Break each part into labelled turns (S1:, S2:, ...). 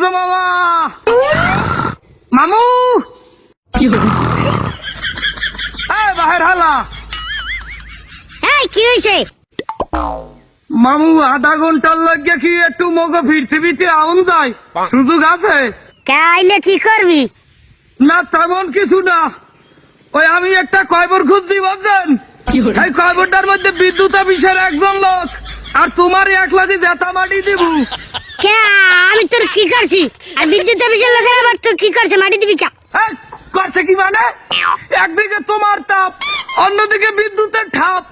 S1: মেজো মামা মামু বাহির হালা
S2: কি হয়েছে?
S1: মামু আধা ঘন্টার লাগে কি একটু মগো পৃথিবীতে আউন যায় সুযোগ আছে?
S2: আইলে কি করবি?
S1: না তেমন কিছু না, ওই আমি একটা কয়বর খুঁজছি বুঝছেন, এই কয়বরটার মধ্যে বিদ্যুৎ অফিসের একজন লোক আর তোমার এক লাখে জেতা মাটি দিব।
S2: আমি তোর কি করছি? আর বিদ্যুৎ অফিসের লোকের আবার তোর কি করছে? মাটি দিবি কে?
S1: করছে কি মানে? একদিকে তোমার তাপ, অন্যদিকে বিদ্যুতের ঠাপ,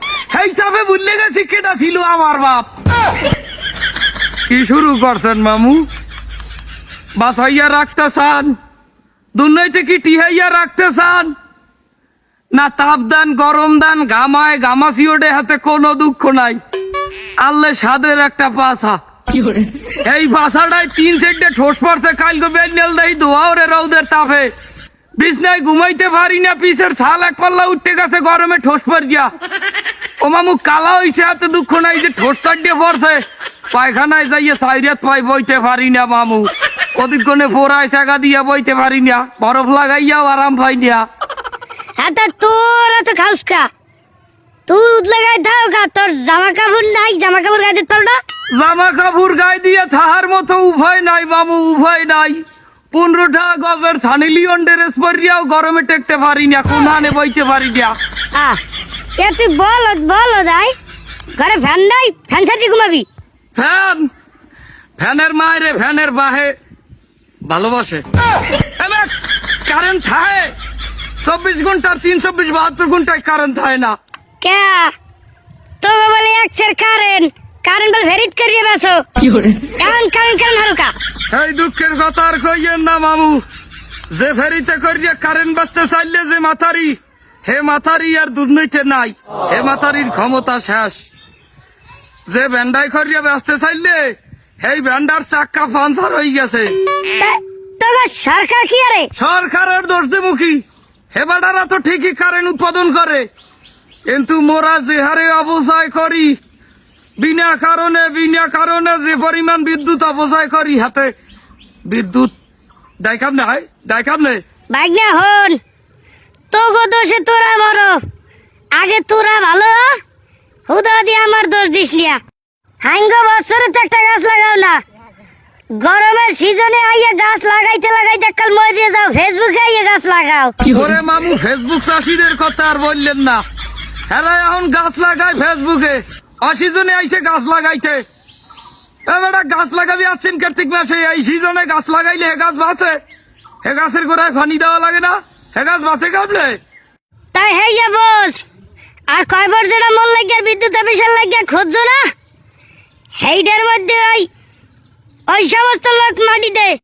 S1: এই চাপে ভুলে গেছি কেটা ছিল আমার বাপ। কি শুরু করছেন মামু? বাসাইয়া রাখতে চান? দুর্নীতি কি টিহাইয়া রাখতে চান? না তাপ দেন, গরম দেন, ঘামায় ঘামাসি ওঠে, হাতে কোনো দুঃখ নাই। আল্লে সাদের একটা পাশা, এই পাশাটাই 3 সেন্টে ঠোস পড়ছে, কালকে বেন্ডেল দেই ধোয়া ওরে রৌদের তাপে বিছনায় ঘুমাইতে পারি না, পিছের ছাল এক পাল্লা উঠতে গেছে গরমে ঠোস পর গিয়া। ও মামু কালা হইছে, হাতে দুঃখ নাই যে ঠোস চাটিয়ে পড়ছে, পায়খানায় যাইয়ে সাইরাত পাই বইতে পারি না মামু, অধিকক্ষণে ফোরায় চাকা দিয়া বইতে পারি না, বরফ লাগাইয়াও আরাম পাই না।
S2: তোর এত খাউস কা? তুই লাগাই দাও কা? তোর জামা কাপড় নাই? জামা কাপড় গায়ে দিতে পারো না?
S1: জামা কাপড় গায়ে দিয়ে থাহার মতো উভয় নাই মামু, উভয় নাই। 15টা গজের সানি লিওন ড্রেস পরিয়াও গরমে টেকতে পারি না, কোনহানে বইতে পারি না।
S2: তুই বল দাই ঘরে ফ্যান নাই? ফ্যান সাথে ঘুমাবি?
S1: ফ্যানের মায়েরে ফ্যানের বাহে ভালোবাসে। কারেন্ট থাকে 24 ঘন্টার 372 ঘন্টায় কারেন্ট থাকে না।
S2: কে তো বলে একসের কারেন্ট বল ভেরিট করিয়ে বেসো এমন কারেন্ট হালকা।
S1: এই দুঃখের কথা আর কইয়েন না মামু, যে ফেরিতে করিয়া কারেন্ট বাঁচতে চাইলে যে মাথারি, হে মাথারি আর দুর্নীতি নাই, হে মাথারির ক্ষমতা শেষ। যে ব্যান্ডাই করিয়া বাঁচতে চাইলে এই ব্যান্ডার চাক্কা পাঞ্চার হয়ে গেছে।
S2: সরকার কি আরে?
S1: সরকারের দোষ দেবুকি, হে বেটারা তো ঠিকই কারেন্ট উৎপাদন করে, কিন্তু মোরা যে হারে অবচয় করি, বিনা কারণে যে পরিমাণ বিদ্যুৎ অপচয় করি, হাতে বিদ্যুৎ দেখাম না
S2: বাইক না হন তো গো দোষে তোরা বড়, আগে তোরা ভালো হুদা দিয়ে আমার দোষ দিস নিয়া। হাঙ্গ বছরে তো একটা গাছ লাগাও না, গরমের সিজনে আইয়া গাছ লাগাইতে কাল মরিয়ে যাও, ফেসবুকে আইয়া গাছ লাগাও।
S1: ওরে মামু ফেসবুক চাষিদের কথা আর বললেন না, হ্যাঁ এখন গাছ লাগায় ফেসবুকে, অসিজনে আইছে গাছ লাগাইতে। এবার গাছ লাগাবি আসছেন কার্তিক মাসে, এই সিজনে গাছ লাগাইলে হে গাছ বাঁচে? হে গাছের গোড়ায় পানি দেওয়া লাগে না? হে গাছ বাঁচে কাবলে?
S2: তাই হইয়া বস আর কয়বার যেটা মন লাগিয়া বিদ্যুৎ অফিসের লাগিয়া খুঁজছো না, সেইটার মধ্যে ওই সমস্ত লোক মাটি দেয়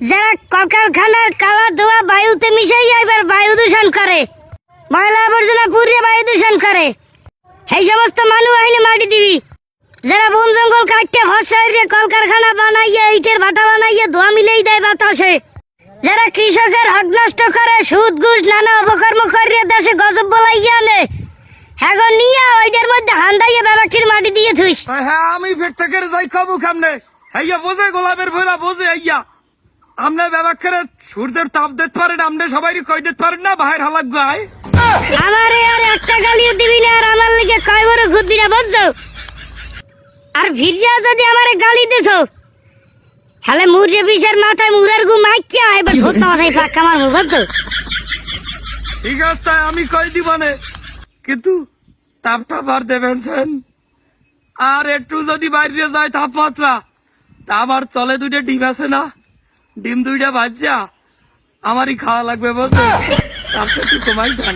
S2: যারা কলকারখানার কালা ধোয়া বায়ুতে মিশাইয়া এবার বায়ু দূষণ করে, ময়লা আবর্জনা পুড়িয়ে বায়ু দূষণ করে, সেই সমস্ত মানুষ আইনে মাটি দিবি। যারা বন জঙ্গল কাটতে হসাইরে কলকারখানা বানাইয়া ইটের ভাটা বানাইয়া ধোয়া মিলেই দেয় বাতাসে, যারা কৃষকের হক নষ্ট করে, সুদ ঘুষ নানা অপকর্ম করিয়ে দেশে গজব বলাইয়া নে, এখন নিয়ে ওইটার মধ্যে হান্দাইয়া ব্যবসায়ীর মাটি দিয়ে থুইস।
S1: হ্যাঁ আমি ফের থেকে যাই খাবো খামনে, হইয়া বোঝে গোলাপের ভোলা বোঝে হইয়া আমনে ব্যবসায়ীর সূর্যের তাপ দিতে পারেন, আমনে সবাই কই দিতে পারেন না বাহির হালাক গায়।
S2: আমারে আর একটা গালিও দিবি না, আর আমার লিগে কয় বড় ঘুরবি না বুঝছো? আর ভিড়িয়া যদি আমারে গালি দিছো হলে মুরজে বিছের মাথায় মুরের গু মাইকিয়া এবার ধরতে বসাই ফাঁকা আমার মুখ বুঝছো?
S1: ঠিক আছে আমি কই দিবানে, কিন্তু তাপটা বার দেবেন সেন। আর একটু যদি বাইরে যায় তাপমাত্রা, তা আমার তলে 2টা ডিম আছে না, ডিম 2টা বাজা আমারই খাওয়া লাগবে বুঝছো? তাপটা একটু কমাই দেন।